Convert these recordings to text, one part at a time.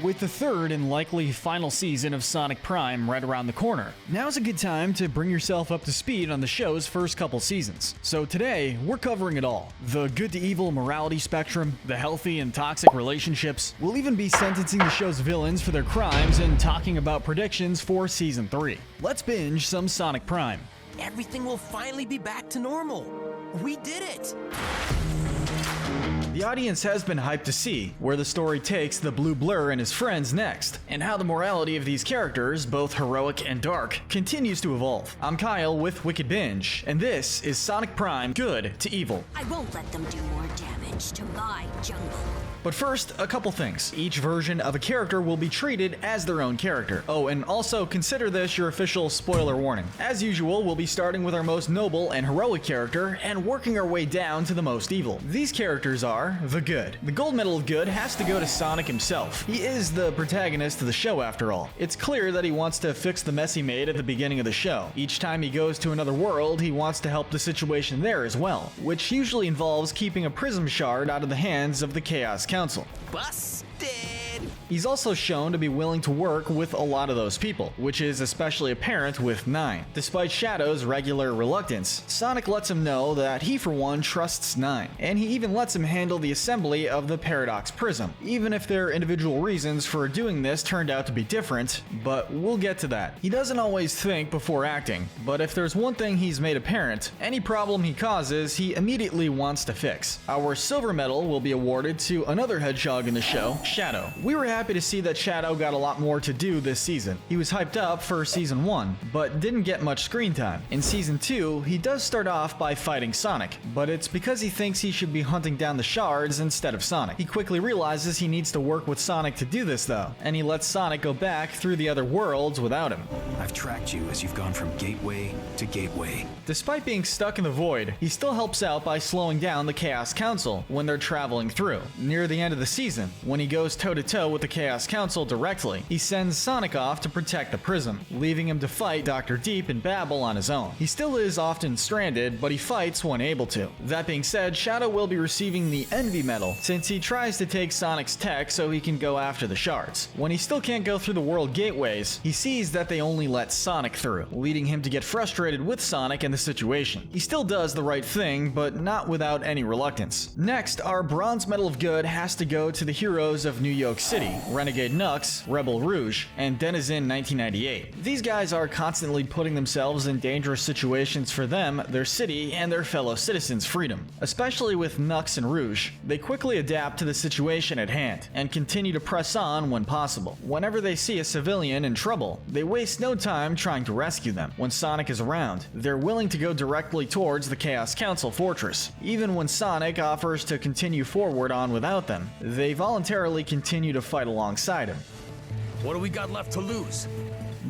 With the third and likely final season of Sonic Prime right around the corner, now's a good time to bring yourself up to speed on the show's first couple seasons. So today, we're covering it all. The good to evil morality spectrum, the healthy and toxic relationships. We'll even be sentencing the show's villains for their crimes and talking about predictions for Season 3. Let's binge some Sonic Prime. Everything will finally be back to normal. We did it! The audience has been hyped to see where the story takes the Blue Blur and his friends next, and how the morality of these characters, both heroic and dark, continues to evolve. I'm Kyle with Wicked Binge, and this is Sonic Prime Good to Evil. I won't let them do more damage to my jungle. But first, a couple things. Each version of a character will be treated as their own character. Oh, and also consider this your official spoiler warning. As usual, we'll be starting with our most noble and heroic character and working our way down to the most evil. These characters are the good. The gold medal of good has to go to Sonic himself. He is the protagonist of the show after all. It's clear that he wants to fix the mess he made at the beginning of the show. Each time he goes to another world, he wants to help the situation there as well, which usually involves keeping a prism shard out of the hands of the Chaos Council. Busted! He's also shown to be willing to work with a lot of those people, which is especially apparent with 9. Despite Shadow's regular reluctance, Sonic lets him know that he for one trusts 9, and he even lets him handle the assembly of the Paradox Prism, even if their individual reasons for doing this turned out to be different, but we'll get to that. He doesn't always think before acting, but if there's one thing he's made apparent, any problem he causes, he immediately wants to fix. Our silver medal will be awarded to another hedgehog in the show, Shadow. We were happy to see that Shadow got a lot more to do this season. He was hyped up for Season 1, but didn't get much screen time. In Season 2, he does start off by fighting Sonic, but it's because he thinks he should be hunting down the shards instead of Sonic. He quickly realizes he needs to work with Sonic to do this though, and he lets Sonic go back through the other worlds without him. I've tracked you as you've gone from gateway to gateway. Despite being stuck in the void, he still helps out by slowing down the Chaos Council when they're traveling through. Near the end of the season, when he goes toe-to-toe with the Chaos Council directly, he sends Sonic off to protect the Prism, leaving him to fight Dr. Deep and Babel on his own. He still is often stranded, but he fights when able to. That being said, Shadow will be receiving the Envy Medal, since he tries to take Sonic's tech so he can go after the shards. When he still can't go through the world gateways, he sees that they only let Sonic through, leading him to get frustrated with Sonic and the situation. He still does the right thing, but not without any reluctance. Next, our Bronze Medal of Good has to go to the heroes of New York City, Renegade Nux, Rebel Rouge, and Denizen 1998. These guys are constantly putting themselves in dangerous situations for them, their city, and their fellow citizens' freedom. Especially with Nux and Rouge, they quickly adapt to the situation at hand, and continue to press on when possible. Whenever they see a civilian in trouble, they waste no time trying to rescue them. When Sonic is around, they're willing to go directly towards the Chaos Council fortress. Even when Sonic offers to continue forward on without them, they voluntarily continue to fight alongside him. What do we got left to lose?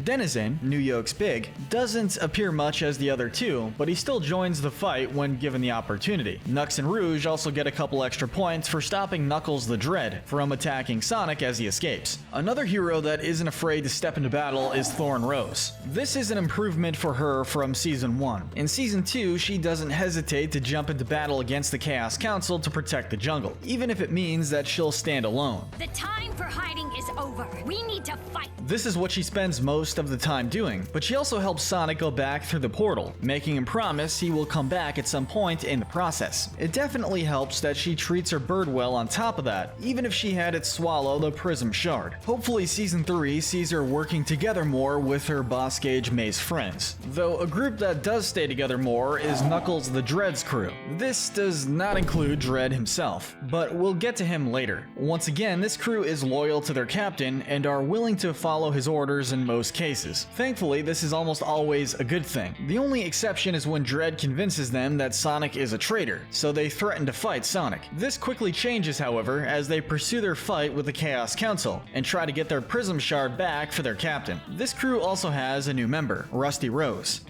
Denizen, New York's Big, doesn't appear much as the other two, but he still joins the fight when given the opportunity. Nux and Rouge also get a couple extra points for stopping Knuckles the Dread from attacking Sonic as he escapes. Another hero that isn't afraid to step into battle is Thorn Rose. This is an improvement for her from Season 1. In Season 2, she doesn't hesitate to jump into battle against the Chaos Council to protect the jungle, even if it means that she'll stand alone. The time for hiding is over. We need to fight. This is what she spends most of the time doing, but she also helps Sonic go back through the portal, making him promise he will come back at some point in the process. It definitely helps that she treats her bird well on top of that, even if she had it swallow the Prism Shard. Hopefully Season 3 sees her working together more with her Boss Gauge Maze friends, though a group that does stay together more is Knuckles the Dread's crew. This does not include Dread himself, but we'll get to him later. Once again, this crew is loyal to their captain and are willing to follow his orders in most cases. Thankfully, this is almost always a good thing. The only exception is when Dread convinces them that Sonic is a traitor, so they threaten to fight Sonic. This quickly changes, however, as they pursue their fight with the Chaos Council and try to get their Prism Shard back for their captain. This crew also has a new member, Rusty Rose.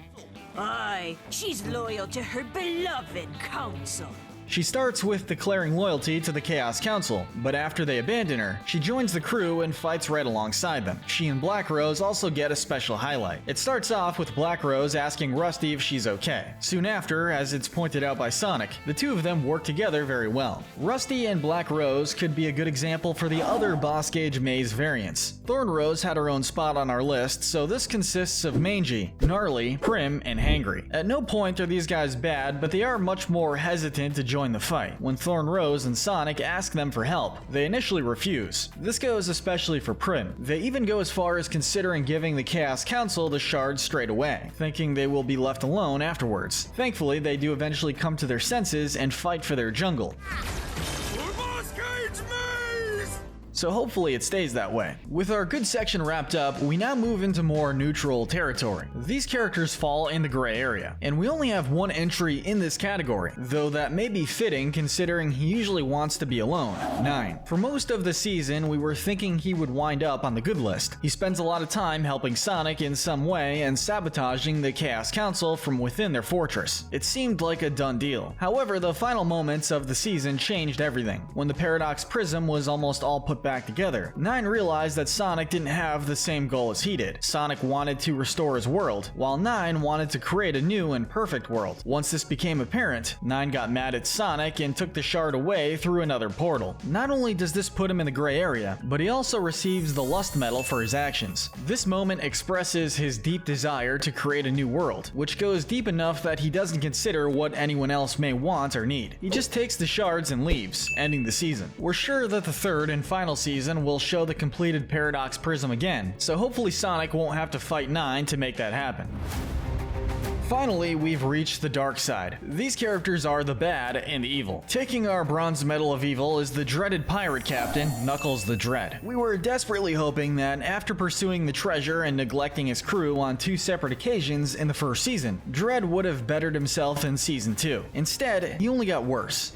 Aye, she's loyal to her beloved council. She starts with declaring loyalty to the Chaos Council, but after they abandon her, she joins the crew and fights right alongside them. She and Black Rose also get a special highlight. It starts off with Black Rose asking Rusty if she's okay. Soon after, as it's pointed out by Sonic, the two of them work together very well. Rusty and Black Rose could be a good example for the other Boss Gauge Maze variants. Thorn Rose had her own spot on our list, so this consists of Mangy, Gnarly, Prim, and Hangry. At no point are these guys bad, but they are much more hesitant to join the fight. When Thorn Rose and Sonic ask them for help, they initially refuse. This goes especially for Prim. They even go as far as considering giving the Chaos Council the shards straight away, thinking they will be left alone afterwards. Thankfully, they do eventually come to their senses and fight for their jungle. So hopefully it stays that way. With our good section wrapped up, we now move into more neutral territory. These characters fall in the gray area, and we only have one entry in this category, though that may be fitting considering he usually wants to be alone. 9. For most of the season, we were thinking he would wind up on the good list. He spends a lot of time helping Sonic in some way and sabotaging the Chaos Council from within their fortress. It seemed like a done deal. However, the final moments of the season changed everything. When the Paradox Prism was almost all put back together, 9 realized that Sonic didn't have the same goal as he did. Sonic wanted to restore his world, while 9 wanted to create a new and perfect world. Once this became apparent, 9 got mad at Sonic and took the shard away through another portal. Not only does this put him in the gray area, but he also receives the Lust Medal for his actions. This moment expresses his deep desire to create a new world, which goes deep enough that he doesn't consider what anyone else may want or need. He just takes the shards and leaves, ending the season. We're sure that the third and final season will show the completed Paradox Prism again, so hopefully Sonic won't have to fight 9 to make that happen. Finally, we've reached the dark side. These characters are the bad and the evil. Taking our bronze medal of evil is the dreaded pirate captain, Knuckles the Dread. We were desperately hoping that after pursuing the treasure and neglecting his crew on 2 separate occasions in the first season, Dread would have bettered himself in season 2. Instead, he only got worse.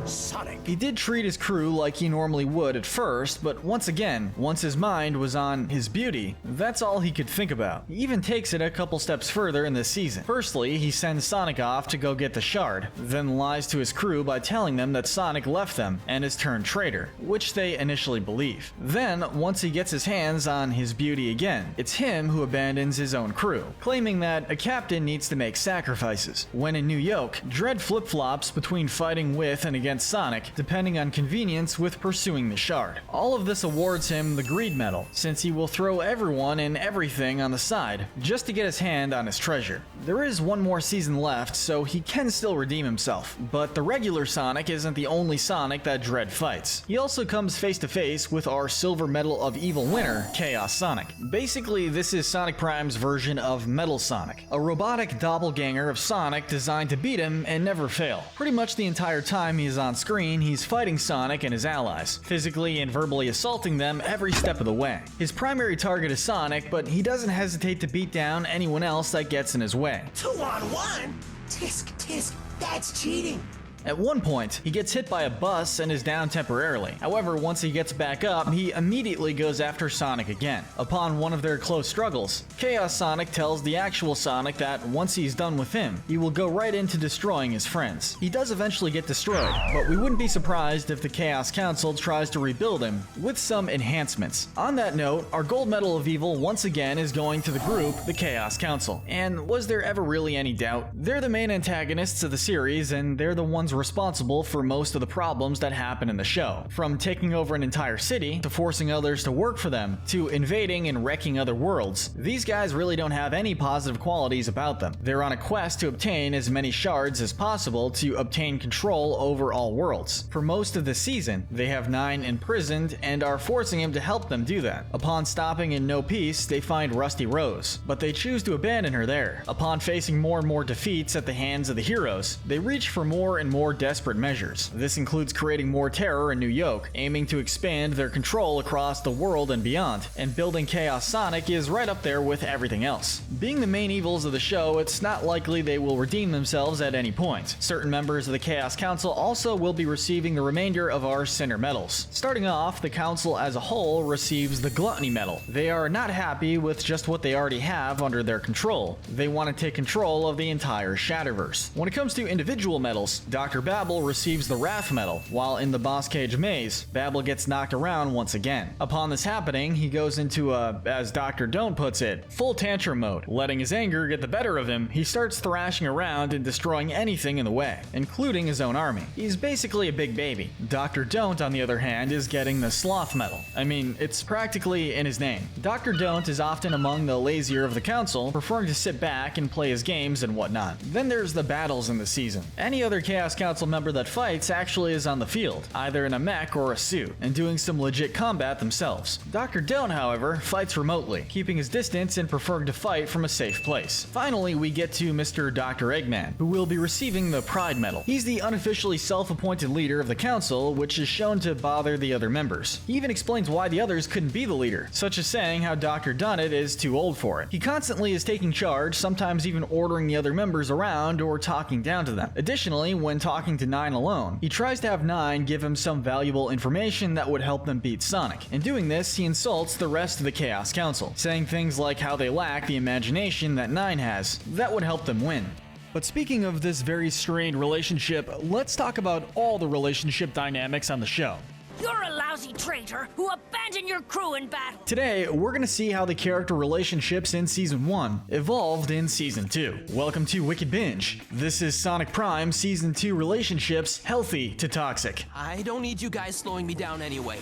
Sonic. He did treat his crew like he normally would at first, but once his mind was on his beauty, that's all he could think about. He even takes it a couple steps further in this season. Firstly, he sends Sonic off to go get the shard, then lies to his crew by telling them that Sonic left them and is turned traitor, which they initially believe. Then, once he gets his hands on his beauty again, it's him who abandons his own crew, claiming that a captain needs to make sacrifices. When in New Yoke, Dread flip-flops between fighting with and against Sonic, depending on convenience with pursuing the shard. All of this awards him the Greed Medal, since he will throw everyone and everything on the side just to get his hand on his treasure. There is one more season left, so he can still redeem himself, but the regular Sonic isn't the only Sonic that Dread fights. He also comes face to face with our Silver Medal of Evil winner, Chaos Sonic. Basically, this is Sonic Prime's version of Metal Sonic, a robotic doppelganger of Sonic designed to beat him and never fail. Pretty much the entire time he is on screen, he's fighting Sonic and his allies, physically and verbally assaulting them every step of the way. His primary target is Sonic, but he doesn't hesitate to beat down anyone else that gets in his way. 2-on-1? Tisk, that's cheating. At one point, he gets hit by a bus and is down temporarily. However, once he gets back up, he immediately goes after Sonic again. Upon one of their close struggles, Chaos Sonic tells the actual Sonic that once he's done with him, he will go right into destroying his friends. He does eventually get destroyed, but we wouldn't be surprised if the Chaos Council tries to rebuild him with some enhancements. On that note, our Gold Medal of Evil once again is going to the group, the Chaos Council. And was there ever really any doubt? They're the main antagonists of the series, and they're the ones responsible for most of the problems that happen in the show. From taking over an entire city, to forcing others to work for them, to invading and wrecking other worlds, these guys really don't have any positive qualities about them. They're on a quest to obtain as many shards as possible to obtain control over all worlds. For most of the season, they have 9 imprisoned and are forcing him to help them do that. Upon stopping in No Peace, they find Rusty Rose, but they choose to abandon her there. Upon facing more and more defeats at the hands of the heroes, they reach for more and more more desperate measures. This includes creating more terror in New York, aiming to expand their control across the world and beyond, and building Chaos Sonic is right up there with everything else. Being the main evils of the show, it's not likely they will redeem themselves at any point. Certain members of the Chaos Council also will be receiving the remainder of our Sinner medals. Starting off, the Council as a whole receives the Gluttony medal. They are not happy with just what they already have under their control. They want to take control of the entire Shatterverse. When it comes to individual medals, Dr. Babel receives the Wrath medal, while in the Boss Cage maze, Babel gets knocked around once again. Upon this happening, he goes into as Dr. Don't puts it, full tantrum mode. Letting his anger get the better of him, he starts thrashing around and destroying anything in the way, including his own army. He's basically a big baby. Dr. Don't, on the other hand, is getting the Sloth medal. I mean, it's practically in his name. Dr. Don't is often among the lazier of the council, preferring to sit back and play his games and whatnot. Then there's the battles in the season. Any other Chaos Council member that fights actually is on the field, either in a mech or a suit, and doing some legit combat themselves. Dr. Don't, however, fights remotely, keeping his distance and preferring to fight from a safe place. Finally, we get to Mr. Dr. Eggman, who will be receiving the Pride medal. He's the unofficially self-appointed leader of the council, which is shown to bother the other members. He even explains why the others couldn't be the leader, such as saying how Dr. Dunnett is too old for it. He constantly is taking charge, sometimes even ordering the other members around or talking down to them. Additionally, when talking to Nine alone, he tries to have Nine give him some valuable information that would help them beat Sonic. In doing this, he insults the rest of the Chaos Council, saying things like how they lack the imagination that Nine has. That would help them win. But speaking of this very strained relationship, let's talk about all the relationship dynamics on the show. You're a lousy traitor who abandoned your crew in battle. Today, we're going to see how the character relationships in Season 1 evolved in Season 2. Welcome to Wicked Binge. This is Sonic Prime Season 2 relationships, healthy to toxic. I don't need you guys slowing me down anyway.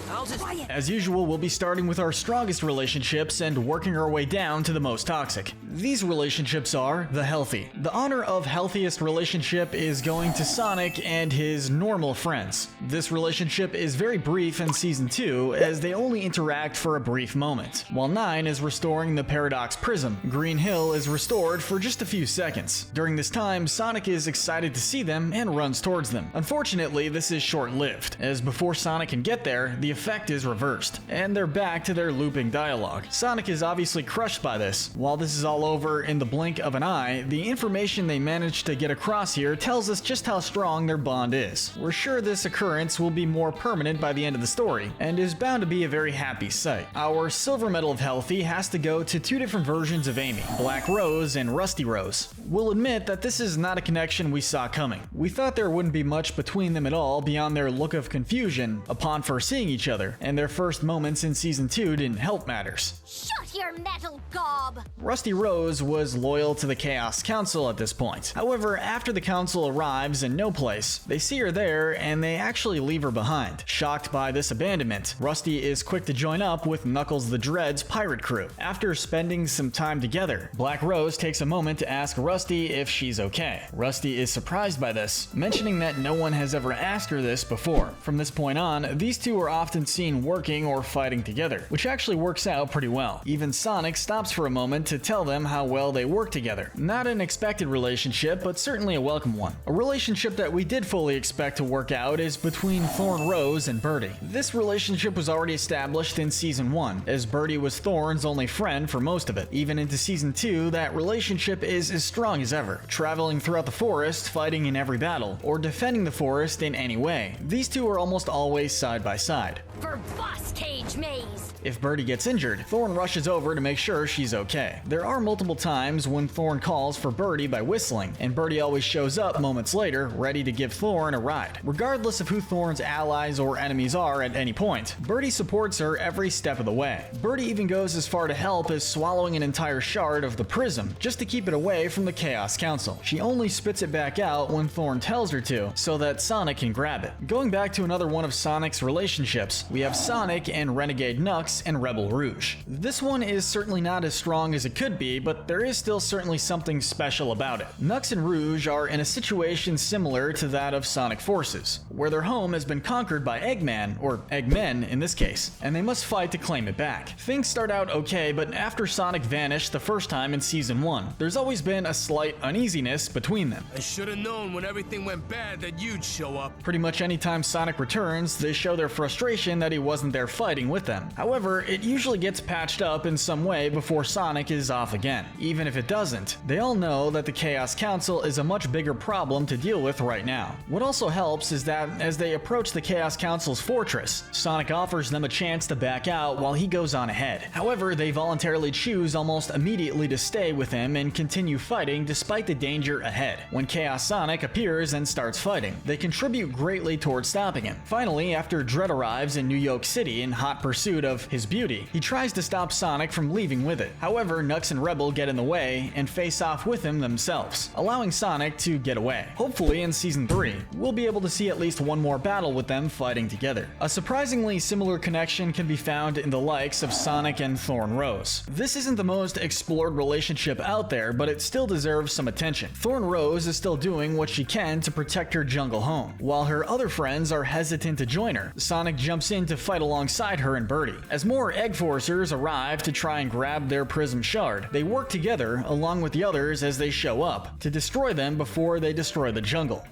I'll just... Quiet. As usual, we'll be starting with our strongest relationships and working our way down to the most toxic. These relationships are the healthy. The honor of healthiest relationship is going to Sonic and his normal friends. This relationship is very brief in Season 2, as they only interact for a brief moment. While 9 is restoring the Paradox Prism, Green Hill is restored for just a few seconds. During this time, Sonic is excited to see them and runs towards them. Unfortunately, this is short-lived, as before Sonic can get there, the effect is reversed, and they're back to their looping dialogue. Sonic is obviously crushed by this. While this is all over in the blink of an eye, the information they managed to get across here tells us just how strong their bond is. We're sure this occurrence will be more permanent by the end of the story, and is bound to be a very happy sight. Our silver medal of healthy has to go to two different versions of Amy, Black Rose and Rusty Rose. We'll admit that this is not a connection we saw coming. We thought there wouldn't be much between them at all beyond their look of confusion upon first seeing each other, and their first moments in Season 2 didn't help matters. Shut your metal gob. Rusty Rose was loyal to the Chaos Council at this point. However, after the Council arrives in No Place, they see her there and they actually leave her behind. Shocked by this abandonment, Rusty is quick to join up with Knuckles the Dread's pirate crew. After spending some time together, Black Rose takes a moment to ask Rusty if she's okay. Rusty is surprised by this, mentioning that no one has ever asked her this before. From this point on, these two are often seen working or fighting together, which actually works out pretty well. Even Sonic stops for a moment to tell them how well they work together. Not an expected relationship, but certainly a welcome one. A relationship that we did fully expect to work out is between Thorn Rose and Birdie. This relationship was already established in Season 1, as Birdie was Thorn's only friend for most of it. Even into Season 2, that relationship is as strong as ever, traveling throughout the forest, fighting in every battle, or defending the forest in any way. These two are almost always side by side. For Boss Cage Maze. If Birdie gets injured, Thorn rushes over to make sure she's okay. There are multiple times when Thorn calls for Birdie by whistling, and Birdie always shows up moments later, ready to give Thorn a ride. Regardless of who Thorn's allies or enemies are at any point, Birdie supports her every step of the way. Birdie even goes as far to help as swallowing an entire shard of the prism, just to keep it away from the Chaos Council. She only spits it back out when Thorn tells her to, so that Sonic can grab it. Going back to another one of Sonic's relationships, we have Sonic and Renegade Nux Nux and Rebel Rouge. This one is certainly not as strong as it could be, but there is still certainly something special about it. Nux and Rouge are in a situation similar to that of Sonic Forces, where their home has been conquered by Eggman, or Eggmen in this case, and they must fight to claim it back. Things start out okay, but after Sonic vanished the first time in Season 1, there's always been a slight uneasiness between them. I should have known when everything went bad that you'd show up. Pretty much anytime Sonic returns, they show their frustration that he wasn't there fighting with them. However, it usually gets patched up in some way before Sonic is off again. Even if it doesn't, they all know that the Chaos Council is a much bigger problem to deal with right now. What also helps is that as they approach the Chaos Council's fortress, Sonic offers them a chance to back out while he goes on ahead. However, they voluntarily choose almost immediately to stay with him and continue fighting despite the danger ahead. When Chaos Sonic appears and starts fighting, they contribute greatly towards stopping him. Finally, after Dredd arrives in New York City in hot pursuit of his beauty, he tries to stop Sonic from leaving with it. However, Nux and Rebel get in the way and face off with him themselves, allowing Sonic to get away. Hopefully in Season 3, we'll be able to see at least one more battle with them fighting together. A surprisingly similar connection can be found in the likes of Sonic and Thorn Rose. This isn't the most explored relationship out there, but it still deserves some attention. Thorn Rose is still doing what she can to protect her jungle home, while her other friends are hesitant to join her. Sonic jumps in to fight alongside her and Birdie. As more Egg Forcers arrive to try and grab their Prism Shard, they work together along with the others as they show up to destroy them before they destroy the jungle.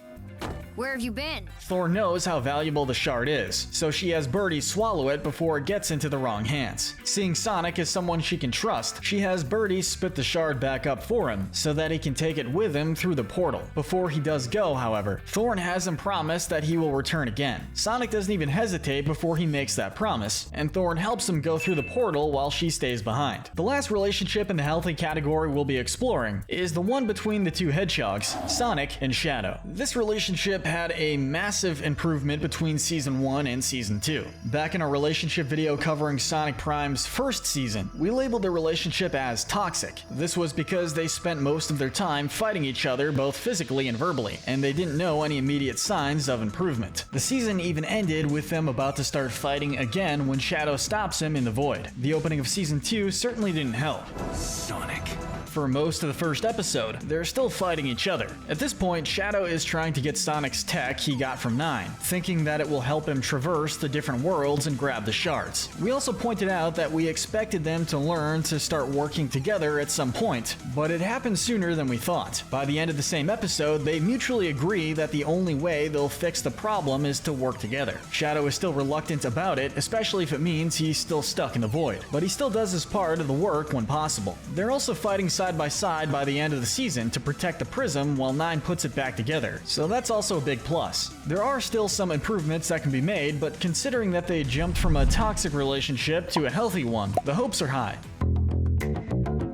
Where have you been? Thorn knows how valuable the shard is, so she has Birdie swallow it before it gets into the wrong hands. Seeing Sonic as someone she can trust, she has Birdie spit the shard back up for him so that he can take it with him through the portal. Before he does go, however, Thorn has him promise that he will return again. Sonic doesn't even hesitate before he makes that promise, and Thorn helps him go through the portal while she stays behind. The last relationship in the healthy category we'll be exploring is the one between the two hedgehogs, Sonic and Shadow. This relationship had a massive improvement between Season 1 and Season 2. Back in our relationship video covering Sonic Prime's first season, we labeled their relationship as toxic. This was because they spent most of their time fighting each other both physically and verbally, and they didn't know any immediate signs of improvement. The season even ended with them about to start fighting again when Shadow stops him in the void. The opening of Season 2 certainly didn't help. Sonic. For most of the first episode, they're still fighting each other. At this point, Shadow is trying to get Sonic's tech he got from 9, thinking that it will help him traverse the different worlds and grab the shards. We also pointed out that we expected them to learn to start working together at some point, but it happened sooner than we thought. By the end of the same episode, they mutually agree that the only way they'll fix the problem is to work together. Shadow is still reluctant about it, especially if it means he's still stuck in the void, but he still does his part of the work when possible. They're also fighting side by side by the end of the season to protect the prism while 9 puts it back together, so that's also a big plus. There are still some improvements that can be made, but considering that they jumped from a toxic relationship to a healthy one, the hopes are high.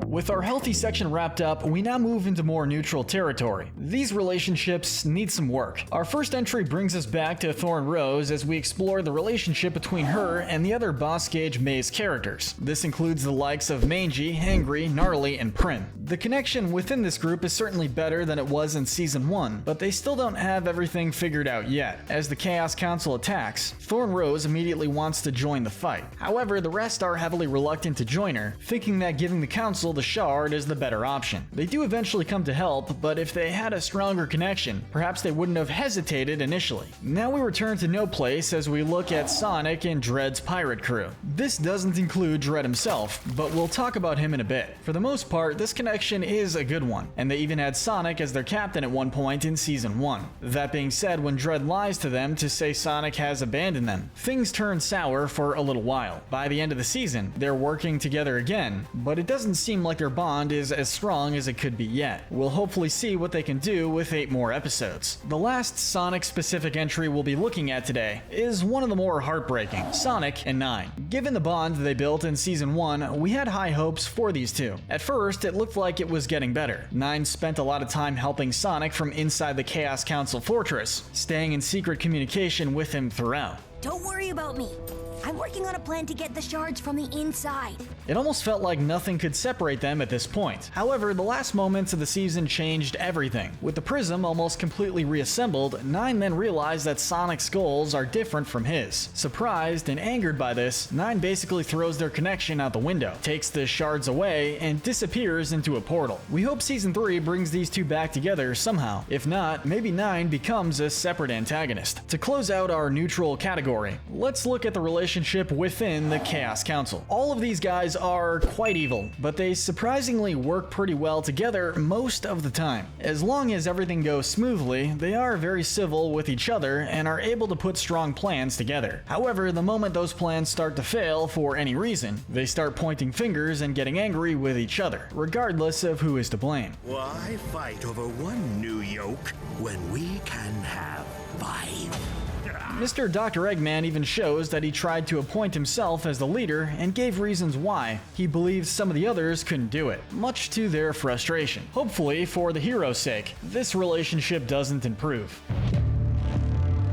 With our healthy section wrapped up, we now move into more neutral territory. These relationships need some work. Our first entry brings us back to Thorn Rose as we explore the relationship between her and the other Boss Gauge Maze characters. This includes the likes of Mangy, Hangry, Gnarly, and Prim. The connection within this group is certainly better than it was in Season 1, but they still don't have everything figured out yet. As the Chaos Council attacks, Thorn Rose immediately wants to join the fight. However, the rest are heavily reluctant to join her, thinking that giving the council the shard is the better option. They do eventually come to help, but if they had a stronger connection, perhaps they wouldn't have hesitated initially. Now we return to No Place as we look at Sonic and Dredd's pirate crew. This doesn't include Dredd himself, but we'll talk about him in a bit. For the most part, this connection is a good one, and they even had Sonic as their captain at one point in Season 1. That being said, when Dredd lies to them to say Sonic has abandoned them, things turn sour for a little while. By the end of the season, they're working together again, but it doesn't seem like their bond is as strong as it could be yet. We'll hopefully see what they can do with 8 more episodes. The last Sonic-specific entry we'll be looking at today is one of the more heartbreaking, Sonic and 9. Given the bond they built in Season 1, we had high hopes for these two. At first, it looked like it was getting better. 9 spent a lot of time helping Sonic from inside the Chaos Council fortress, staying in secret communication with him throughout. Don't worry about me. I'm working on a plan to get the shards from the inside. It almost felt like nothing could separate them at this point. However, the last moments of the season changed everything. With the prism almost completely reassembled, 9 then realized that Sonic's goals are different from his. Surprised and angered by this, 9 basically throws their connection out the window, takes the shards away, and disappears into a portal. We hope Season 3 brings these two back together somehow. If not, maybe 9 becomes a separate antagonist. To close out our neutral category, let's look at the relationship within the Chaos Council. All of these guys are quite evil, but they surprisingly work pretty well together most of the time. As long as everything goes smoothly, they are very civil with each other and are able to put strong plans together. However, the moment those plans start to fail for any reason, they start pointing fingers and getting angry with each other, regardless of who is to blame. Why fight over one new yoke when we can have 5? Mr. Dr. Eggman even shows that he tried to appoint himself as the leader and gave reasons why. He believes some of the others couldn't do it, much to their frustration. Hopefully, for the hero's sake, this relationship doesn't improve.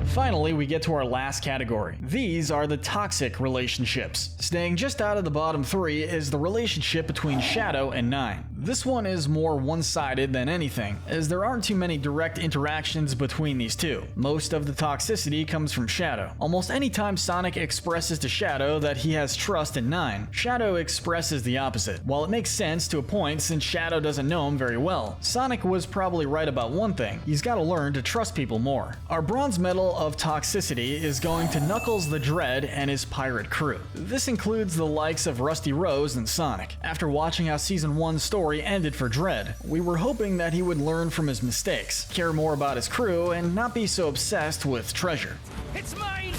Finally, we get to our last category. These are the toxic relationships. Staying just out of the bottom 3 is the relationship between Shadow and 9. This one is more one-sided than anything, as there aren't too many direct interactions between these two. Most of the toxicity comes from Shadow. Almost any time Sonic expresses to Shadow that he has trust in 9, Shadow expresses the opposite. While it makes sense to a point since Shadow doesn't know him very well, Sonic was probably right about one thing: he's got to learn to trust people more. Our bronze medal of toxicity is going to Knuckles the Dread and his pirate crew. This includes the likes of Rusty Rose and Sonic. After watching how Season 1's story ended for Dread, we were hoping that he would learn from his mistakes, care more about his crew, and not be so obsessed with treasure. It's mine!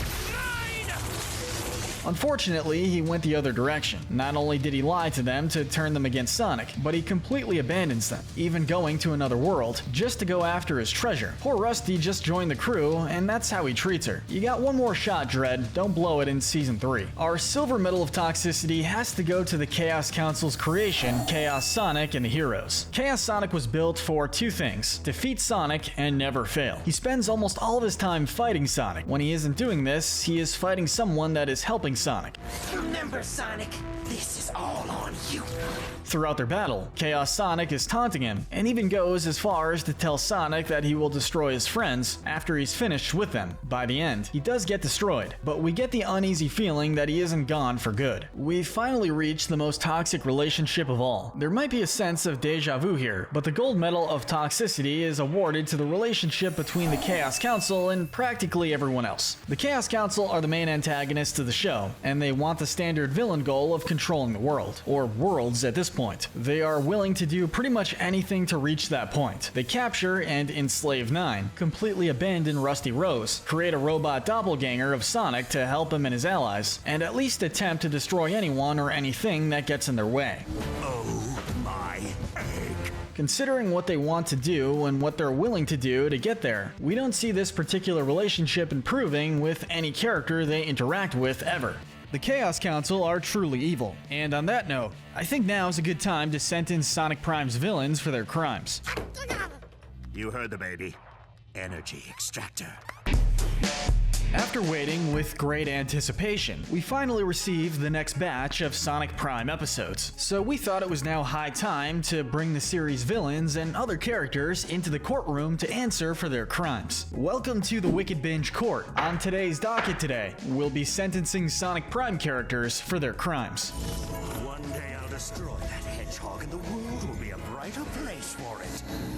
Unfortunately, he went the other direction. Not only did he lie to them to turn them against Sonic, but he completely abandons them, even going to another world just to go after his treasure. Poor Rusty just joined the crew, and that's how he treats her. You got one more shot, Dread. Don't blow it in Season 3. Our silver medal of toxicity has to go to the Chaos Council's creation, Chaos Sonic and the heroes. Chaos Sonic was built for two things: defeat Sonic and never fail. He spends almost all of his time fighting Sonic. When he isn't doing this, he is fighting someone that is helping Sonic. Remember, Sonic, this is all on you. Throughout their battle, Chaos Sonic is taunting him, and even goes as far as to tell Sonic that he will destroy his friends after he's finished with them. By the end, he does get destroyed, but we get the uneasy feeling that he isn't gone for good. We've finally reached the most toxic relationship of all. There might be a sense of deja vu here, but the gold medal of toxicity is awarded to the relationship between the Chaos Council and practically everyone else. The Chaos Council are the main antagonists of the show, and they want the standard villain goal of controlling the world, or worlds at this point. They are willing to do pretty much anything to reach that point. They capture and enslave 9, completely abandon Rusty Rose, create a robot doppelganger of Sonic to help him and his allies, and at least attempt to destroy anyone or anything that gets in their way. Oh my egg. Considering what they want to do and what they're willing to do to get there, we don't see this particular relationship improving with any character they interact with ever. The Chaos Council are truly evil, and on that note, I think now is a good time to sentence Sonic Prime's villains for their crimes. You heard the baby. Energy extractor. After waiting with great anticipation, we finally received the next batch of Sonic Prime episodes, so we thought it was now high time to bring the series' villains and other characters into the courtroom to answer for their crimes. Welcome to the Wicked Binge Court. On today's docket today, we'll be sentencing Sonic Prime characters for their crimes. One day I'll destroy that hedgehog and the world will be a brighter place for it.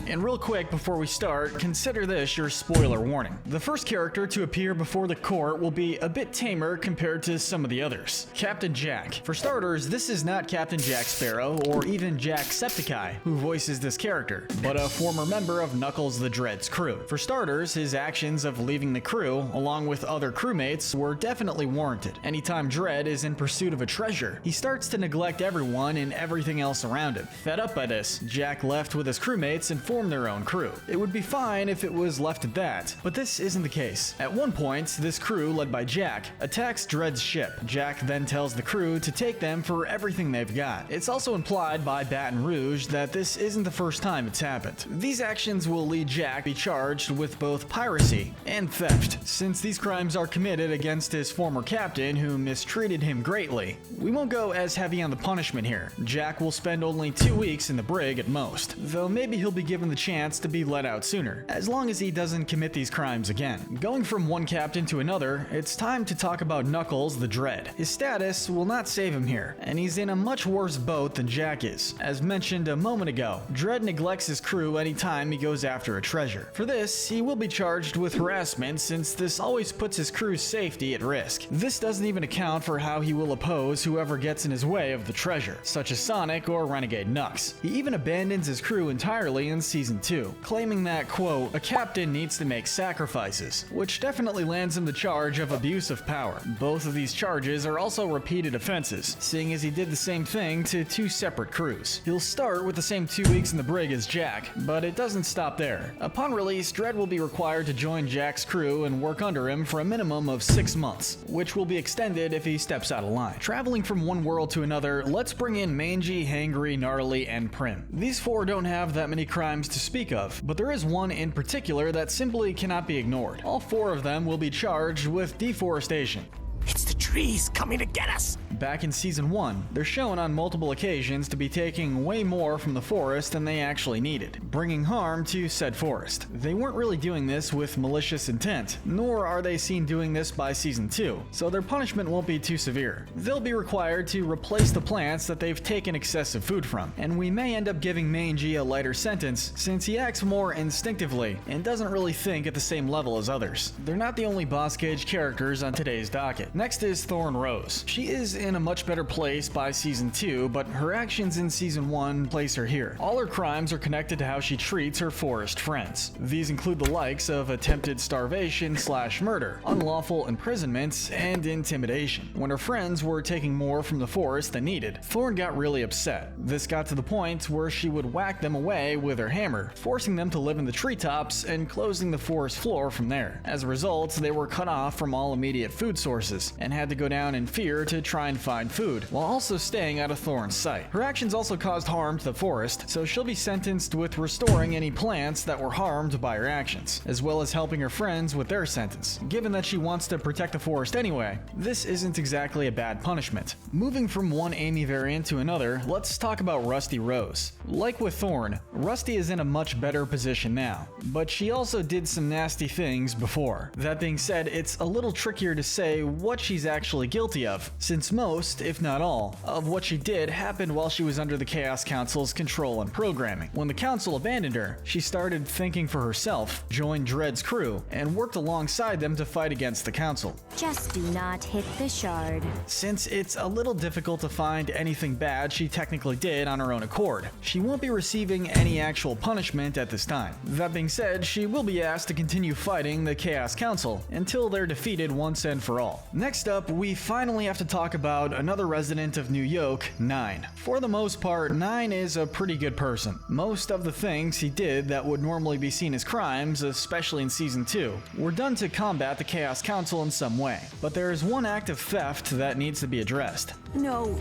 And real quick before we start, consider this your spoiler warning. The first character to appear before the court will be a bit tamer compared to some of the others. Captain Jack. For starters, this is not Captain Jack Sparrow or even Jacksepticeye who voices this character, but a former member of Knuckles the Dread's crew. For starters, his actions of leaving the crew, along with other crewmates, were definitely warranted. Anytime Dread is in pursuit of a treasure, he starts to neglect everyone and everything else around him. Fed up by this, Jack left with his crewmates and formed their own crew. It would be fine if it was left at that, but this isn't the case. At one point, this crew, led by Jack, attacks Dredd's ship. Jack then tells the crew to take them for everything they've got. It's also implied by Baton Rouge that this isn't the first time it's happened. These actions will lead Jack to be charged with both piracy and theft, since these crimes are committed against his former captain who mistreated him greatly. We won't go as heavy on the punishment here. Jack will spend only 2 weeks in the brig at most, though maybe he'll be given the chance to be let out sooner, as long as he doesn't commit these crimes again. Going from one captain to another, it's time to talk about Knuckles the Dread. His status will not save him here, and he's in a much worse boat than Jack is. As mentioned a moment ago, Dredd neglects his crew anytime he goes after a treasure. For this, he will be charged with harassment, since this always puts his crew's safety at risk. This doesn't even account for how he will oppose whoever gets in his way of the treasure, such as Sonic or Renegade Knux. He even abandons his crew entirely in Season 2, claiming that, quote, a captain needs to make sacrifices, which definitely lands him the charge of abuse of power. Both of these charges are also repeated offenses, seeing as he did the same thing to 2 separate crews. He'll start with the same 2 weeks in the brig as Jack, but it doesn't stop there. Upon release, Dredd will be required to join Jack's crew and work under him for a minimum of 6 months, which will be extended if he steps out of line. Traveling from one world to another, let's bring in Mangy, Hangry, Gnarly, and Prim. These 4 don't have that many crimes to speak of, but there is one in particular that simply cannot be ignored. All 4 of them will be charged with deforestation. It's the trees coming to get us! Back in Season 1, they're shown on multiple occasions to be taking way more from the forest than they actually needed, bringing harm to said forest. They weren't really doing this with malicious intent, nor are they seen doing this by Season 2, so their punishment won't be too severe. They'll be required to replace the plants that they've taken excessive food from, and we may end up giving Mangy a lighter sentence since he acts more instinctively and doesn't really think at the same level as others. They're not the only boss gauge characters on today's docket. Next is Thorn Rose. She is in a much better place by Season 2, but her actions in Season 1 place her here. All her crimes are connected to how she treats her forest friends. These include the likes of attempted starvation/murder, unlawful imprisonments, and intimidation. When her friends were taking more from the forest than needed, Thorn got really upset. This got to the point where she would whack them away with her hammer, forcing them to live in the treetops and closing the forest floor from there. As a result, they were cut off from all immediate food sources and had to go down in fear to try and find food, while also staying out of Thorn's sight. Her actions also caused harm to the forest, so she'll be sentenced with restoring any plants that were harmed by her actions, as well as helping her friends with their sentence. Given that she wants to protect the forest anyway, this isn't exactly a bad punishment. Moving from one Amy variant to another, let's talk about Rusty Rose. Like with Thorn, Rusty is in a much better position now, but she also did some nasty things before. That being said, it's a little trickier to say what she's actually guilty of, since most, if not all, of what she did happened while she was under the Chaos Council's control and programming. When the Council abandoned her, she started thinking for herself, joined Dredd's crew, and worked alongside them to fight against the Council. Just do not hit the shard. Since it's a little difficult to find anything bad she technically did on her own accord, she won't be receiving any actual punishment at this time. That being said, she will be asked to continue fighting the Chaos Council until they're defeated once and for all. Next up, we finally have to talk about another resident of New Yoke, 9. For the most part, 9 is a pretty good person. Most of the things he did that would normally be seen as crimes, especially in Season 2, were done to combat the Chaos Council in some way. But there is one act of theft that needs to be addressed. No.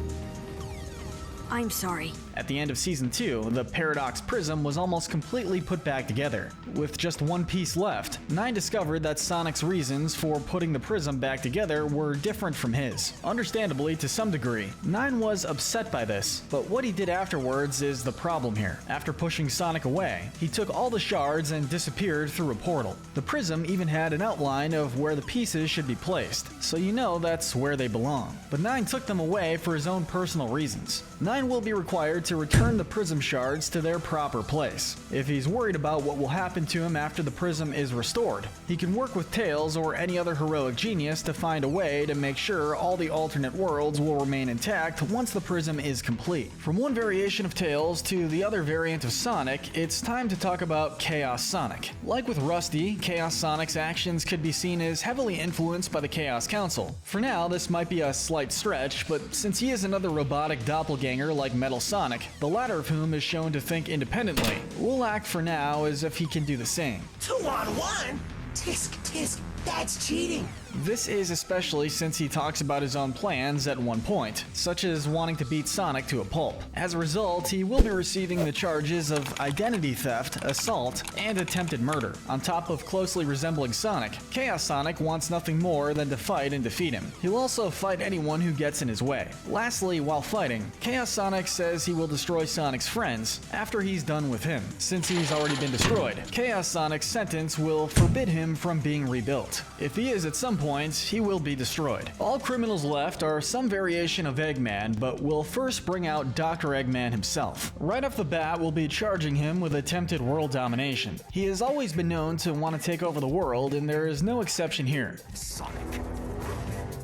I'm sorry. At the end of Season 2, the Paradox Prism was almost completely put back together. With just one piece left, 9 discovered that Sonic's reasons for putting the prism back together were different from his. Understandably, to some degree, 9 was upset by this, but what he did afterwards is the problem here. After pushing Sonic away, he took all the shards and disappeared through a portal. The prism even had an outline of where the pieces should be placed, so you know that's where they belong. But 9 took them away for his own personal reasons. 9 will be required to return the prism shards to their proper place. If he's worried about what will happen to him after the prism is restored, he can work with Tails or any other heroic genius to find a way to make sure all the alternate worlds will remain intact once the prism is complete. From one variation of Tails to the other variant of Sonic, it's time to talk about Chaos Sonic. Like with Rusty, Chaos Sonic's actions could be seen as heavily influenced by the Chaos Council. For now, this might be a slight stretch, but since he is another robotic doppelganger like Metal Sonic, Sonic, the latter of whom is shown to think independently. We'll act for now as if he can do the same. 2-on-1? Tisk, tisk, that's cheating. This is especially since he talks about his own plans at one point, such as wanting to beat Sonic to a pulp. As a result, he will be receiving the charges of identity theft, assault, and attempted murder. On top of closely resembling Sonic, Chaos Sonic wants nothing more than to fight and defeat him. He'll also fight anyone who gets in his way. Lastly, while fighting, Chaos Sonic says he will destroy Sonic's friends after he's done with him. Since he's already been destroyed, Chaos Sonic's sentence will forbid him from being rebuilt. If he is at some point, he will be destroyed. All criminals left are some variation of Eggman, but we'll first bring out Dr. Eggman himself. Right off the bat, we'll be charging him with attempted world domination. He has always been known to want to take over the world, and there is no exception here.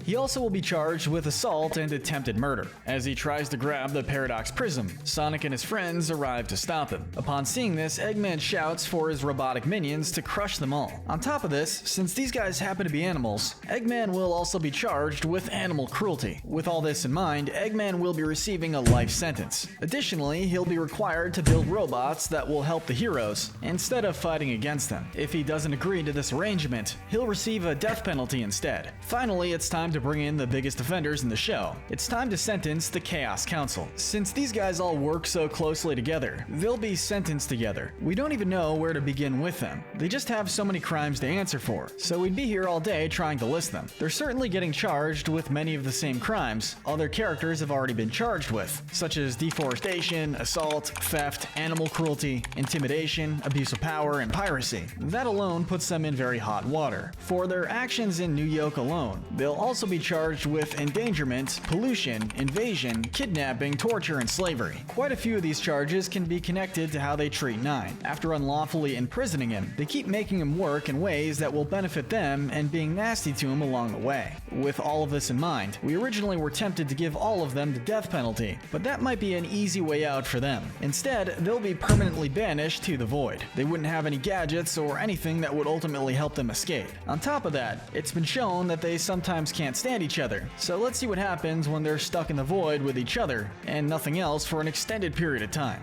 He also will be charged with assault and attempted murder. As he tries to grab the Paradox Prism, Sonic and his friends arrive to stop him. Upon seeing this, Eggman shouts for his robotic minions to crush them all. On top of this, since these guys happen to be animals, Eggman will also be charged with animal cruelty. With all this in mind, Eggman will be receiving a life sentence. Additionally, he'll be required to build robots that will help the heroes, instead of fighting against them. If he doesn't agree to this arrangement, he'll receive a death penalty instead. Finally, it's time to bring in the biggest offenders in the show. It's time to sentence the Chaos Council. Since these guys all work so closely together, they'll be sentenced together. We don't even know where to begin with them. They just have so many crimes to answer for, so we'd be here all day trying to list them. They're certainly getting charged with many of the same crimes other characters have already been charged with, such as deforestation, assault, theft, animal cruelty, intimidation, abuse of power, and piracy. That alone puts them in very hot water. For their actions in New York alone, they'll also be charged with endangerment, pollution, invasion, kidnapping, torture, and slavery. Quite a few of these charges can be connected to how they treat Nine. After unlawfully imprisoning him, they keep making him work in ways that will benefit them and being nasty to him along the way. With all of this in mind, we originally were tempted to give all of them the death penalty, but that might be an easy way out for them. Instead, they'll be permanently banished to the void. They wouldn't have any gadgets or anything that would ultimately help them escape. On top of that, it's been shown that they sometimes can't stand each other, so let's see what happens when they're stuck in the void with each other and nothing else for an extended period of time.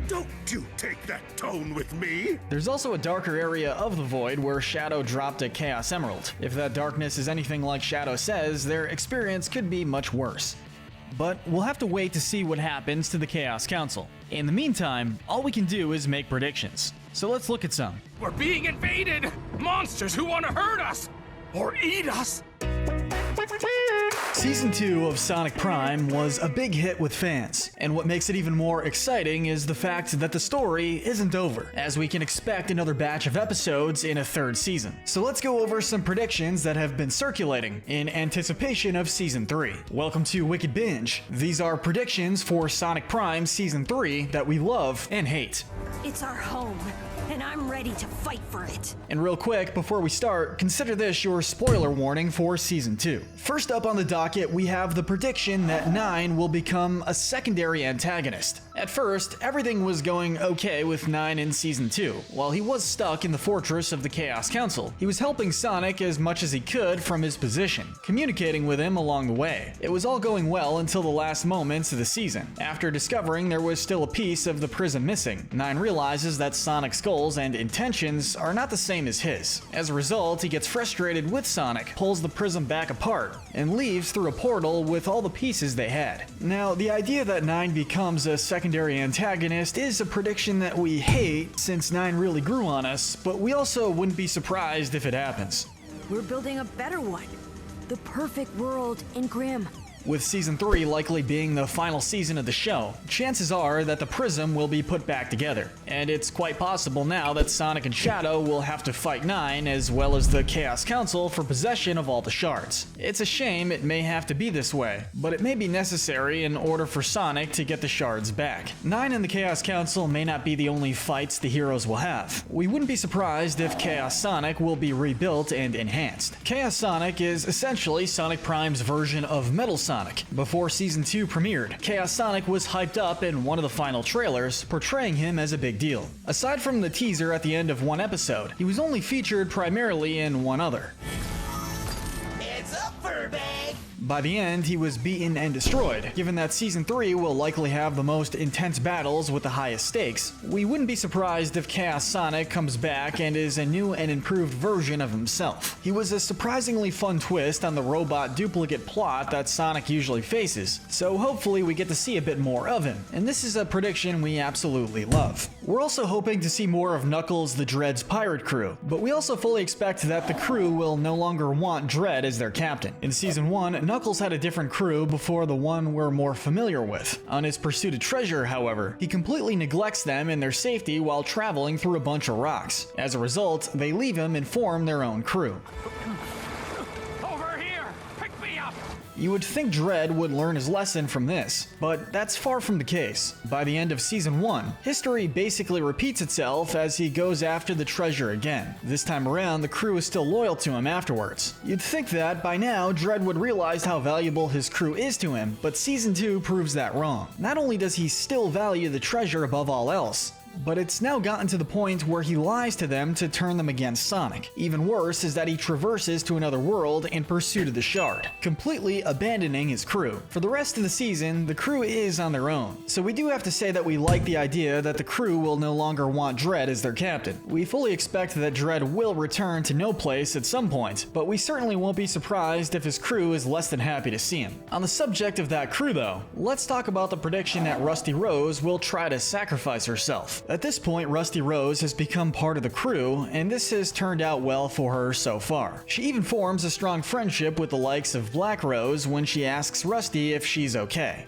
Don't you take that tone with me? There's also a darker area of the void where Shadow dropped a Chaos Emerald. If that darkness is anything like Shadow says, their experience could be much worse. But we'll have to wait to see what happens to the Chaos Council. In the meantime, all we can do is make predictions. So let's look at some. We're being invaded! Monsters who want to hurt us! Or eat us! Season 2 of Sonic Prime was a big hit with fans, and what makes it even more exciting is the fact that the story isn't over, as we can expect another batch of episodes in a third season. So let's go over some predictions that have been circulating in anticipation of Season 3. Welcome to Wicked Binge. These are predictions for Sonic Prime Season 3 that we love and hate. It's our home, and I'm ready to fight for it. And real quick, before we start, consider this your spoiler warning for Season 2. First up on the docket, we have the prediction that Nine will become a secondary antagonist. At first, everything was going okay with Nine in Season 2. While he was stuck in the fortress of the Chaos Council, he was helping Sonic as much as he could from his position, communicating with him along the way. It was all going well until the last moments of the season. After discovering there was still a piece of the prism missing, Nine realizes that Sonic's goals and intentions are not the same as his. As a result, he gets frustrated with Sonic, pulls the prism back apart, and leaves through a portal with all the pieces they had. Now, the idea that Nine becomes a secondary antagonist is a prediction that we hate since Nine really grew on us, but we also wouldn't be surprised if it happens. We're building a better one. The perfect world in Grimm. With Season 3 likely being the final season of the show, chances are that the Prism will be put back together. And it's quite possible now that Sonic and Shadow will have to fight Nine as well as the Chaos Council for possession of all the shards. It's a shame it may have to be this way, but it may be necessary in order for Sonic to get the shards back. Nine and the Chaos Council may not be the only fights the heroes will have. We wouldn't be surprised if Chaos Sonic will be rebuilt and enhanced. Chaos Sonic is essentially Sonic Prime's version of Metal Sonic. Before Season 2 premiered, Chaos Sonic was hyped up in one of the final trailers, portraying him as a big deal. Aside from the teaser at the end of one episode, he was only featured primarily in one other. Heads up, Furbag! By the end, he was beaten and destroyed. Given that Season 3 will likely have the most intense battles with the highest stakes, we wouldn't be surprised if Chaos Sonic comes back and is a new and improved version of himself. He was a surprisingly fun twist on the robot duplicate plot that Sonic usually faces, so hopefully we get to see a bit more of him, and this is a prediction we absolutely love. We're also hoping to see more of Knuckles the Dread's pirate crew, but we also fully expect that the crew will no longer want Dread as their captain. In Season 1, Knuckles had a different crew before the one we're more familiar with. On his pursuit of treasure, however, he completely neglects them and their safety while traveling through a bunch of rocks. As a result, they leave him and form their own crew. Over here! Pick me up! You would think Dread would learn his lesson from this, but that's far from the case. By the end of Season 1, history basically repeats itself as he goes after the treasure again. This time around, the crew is still loyal to him afterwards. You'd think that by now, Dread would realize how valuable his crew is to him, but Season 2 proves that wrong. Not only does he still value the treasure above all else, but it's now gotten to the point where he lies to them to turn them against Sonic. Even worse is that he traverses to another world in pursuit of the shard, completely abandoning his crew. For the rest of the season, the crew is on their own, so we do have to say that we like the idea that the crew will no longer want Dread as their captain. We fully expect that Dread will return to No Place at some point, but we certainly won't be surprised if his crew is less than happy to see him. On the subject of that crew though, let's talk about the prediction that Rusty Rose will try to sacrifice herself. At this point, Rusty Rose has become part of the crew, and this has turned out well for her so far. She even forms a strong friendship with the likes of Black Rose when she asks Rusty if she's okay.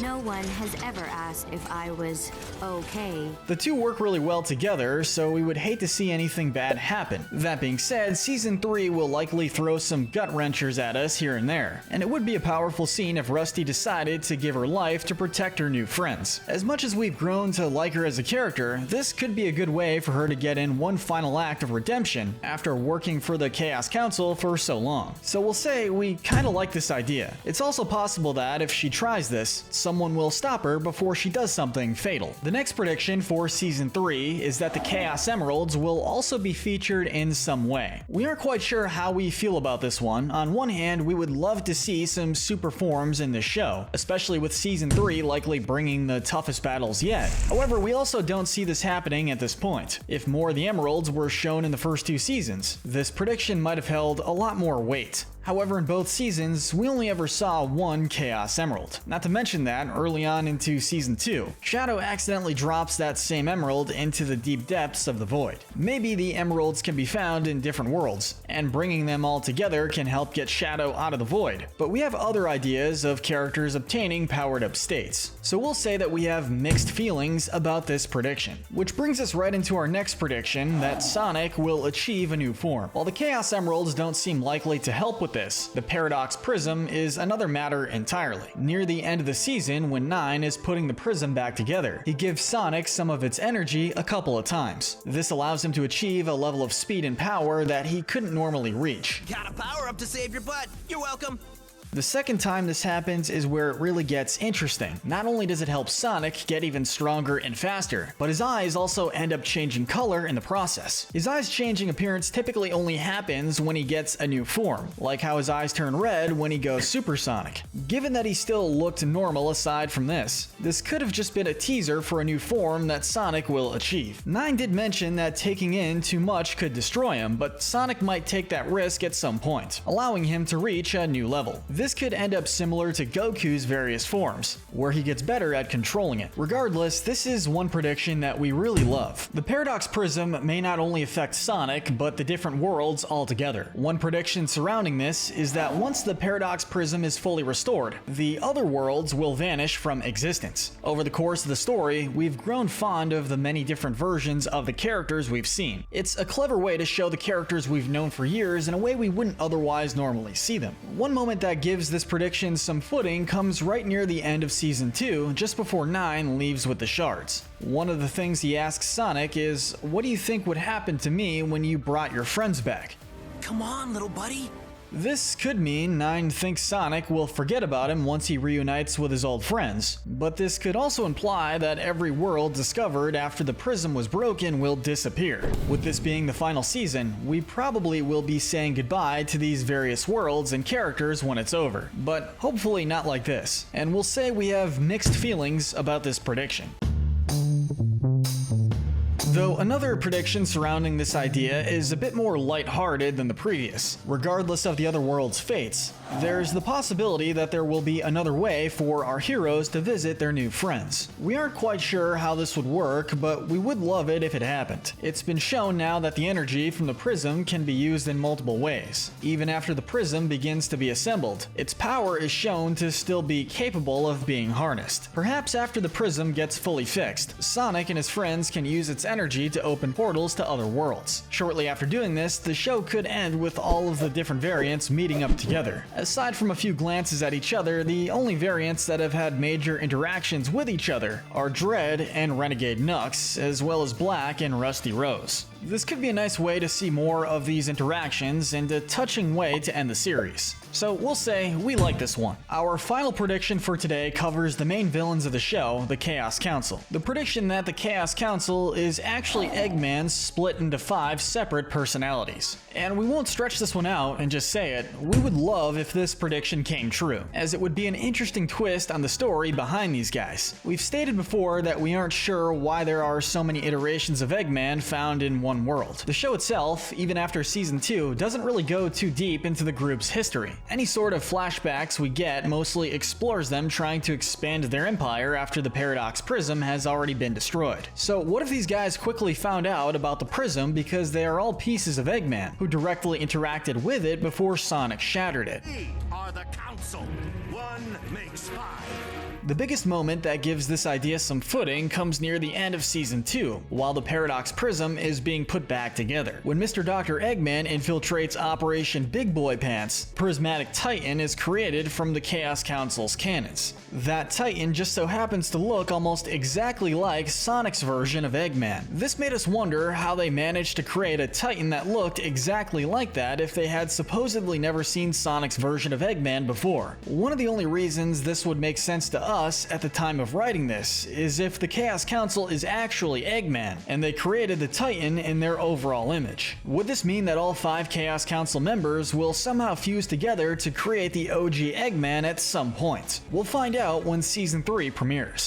No one has ever asked if I was okay. The two work really well together, so we would hate to see anything bad happen. That being said, Season 3 will likely throw some gut-wrenchers at us here and there, and it would be a powerful scene if Rusty decided to give her life to protect her new friends. As much as we've grown to like her as a character, this could be a good way for her to get in one final act of redemption after working for the Chaos Council for so long. So we'll say we kinda like this idea. It's also possible that if she tries this, someone will stop her before she does something fatal. The next prediction for Season 3 is that the Chaos Emeralds will also be featured in some way. We aren't quite sure how we feel about this one. On one hand, we would love to see some super forms in this show, especially with Season 3 likely bringing the toughest battles yet. However, we also don't see this happening at this point. If more of the Emeralds were shown in the first two seasons, this prediction might have held a lot more weight. However, in both seasons, we only ever saw one Chaos Emerald. Not to mention that, early on into Season 2, Shadow accidentally drops that same emerald into the deep depths of the void. Maybe the emeralds can be found in different worlds, and bringing them all together can help get Shadow out of the void. But we have other ideas of characters obtaining powered-up states, so we'll say that we have mixed feelings about this prediction. Which brings us right into our next prediction, that Sonic will achieve a new form. While the Chaos Emeralds don't seem likely to help with this, the Paradox Prism is another matter entirely. Near the end of the season, when 9 is putting the prism back together, he gives Sonic some of its energy a couple of times. This allows him to achieve a level of speed and power that he couldn't normally reach. Got a power up to save your butt. You're welcome. The second time this happens is where it really gets interesting. Not only does it help Sonic get even stronger and faster, but his eyes also end up changing color in the process. His eyes changing appearance typically only happens when he gets a new form, like how his eyes turn red when he goes supersonic. Given that he still looked normal aside from this could have just been a teaser for a new form that Sonic will achieve. 9 did mention that taking in too much could destroy him, but Sonic might take that risk at some point, allowing him to reach a new level. This could end up similar to Goku's various forms, where he gets better at controlling it. Regardless, this is one prediction that we really love. The Paradox Prism may not only affect Sonic, but the different worlds altogether. One prediction surrounding this is that once the Paradox Prism is fully restored, the other worlds will vanish from existence. Over the course of the story, we've grown fond of the many different versions of the characters we've seen. It's a clever way to show the characters we've known for years in a way we wouldn't otherwise normally see them. One moment that gives this prediction some footing comes right near the end of Season 2, just before 9 leaves with the shards. One of the things he asks Sonic is, "What do you think would happen to me when you brought your friends back?" Come on, little buddy. This could mean Nine thinks Sonic will forget about him once he reunites with his old friends, but this could also imply that every world discovered after the prism was broken will disappear. With this being the final season, we probably will be saying goodbye to these various worlds and characters when it's over, but hopefully not like this, and we'll say we have mixed feelings about this prediction. Though another prediction surrounding this idea is a bit more lighthearted than the previous. Regardless of the other world's fates, there's the possibility that there will be another way for our heroes to visit their new friends. We aren't quite sure how this would work, but we would love it if it happened. It's been shown now that the energy from the prism can be used in multiple ways. Even after the prism begins to be assembled, its power is shown to still be capable of being harnessed. Perhaps after the prism gets fully fixed, Sonic and his friends can use its energy to open portals to other worlds. Shortly after doing this, the show could end with all of the different variants meeting up together. Aside from a few glances at each other, the only variants that have had major interactions with each other are Dread and Renegade Nux, as well as Black and Rusty Rose. This could be a nice way to see more of these interactions and a touching way to end the series. So we'll say we like this one. Our final prediction for today covers the main villains of the show, the Chaos Council. The prediction that the Chaos Council is actually Eggman split into 5 separate personalities. And we won't stretch this one out and just say it, we would love if this prediction came true, as it would be an interesting twist on the story behind these guys. We've stated before that we aren't sure why there are so many iterations of Eggman found in one world. The show itself, even after season 2, doesn't really go too deep into the group's history. Any sort of flashbacks we get mostly explores them trying to expand their empire after the Paradox Prism has already been destroyed. So what if these guys quickly found out about the Prism because they are all pieces of Eggman, who directly interacted with it before Sonic shattered it? We are the council. 1 makes 5. The biggest moment that gives this idea some footing comes near the end of Season 2, while the Paradox Prism is being put back together. When Mr. Dr. Eggman infiltrates Operation Big Boy Pants, Prismatic Titan is created from the Chaos Council's cannons. That Titan just so happens to look almost exactly like Sonic's version of Eggman. This made us wonder how they managed to create a Titan that looked exactly like that if they had supposedly never seen Sonic's version of Eggman before. One of the only reasons this would make sense to us at the time of writing this is if the Chaos Council is actually Eggman, and they created the Titan in their overall image. Would this mean that all 5 Chaos Council members will somehow fuse together to create the OG Eggman at some point? We'll find out when Season 3 premieres.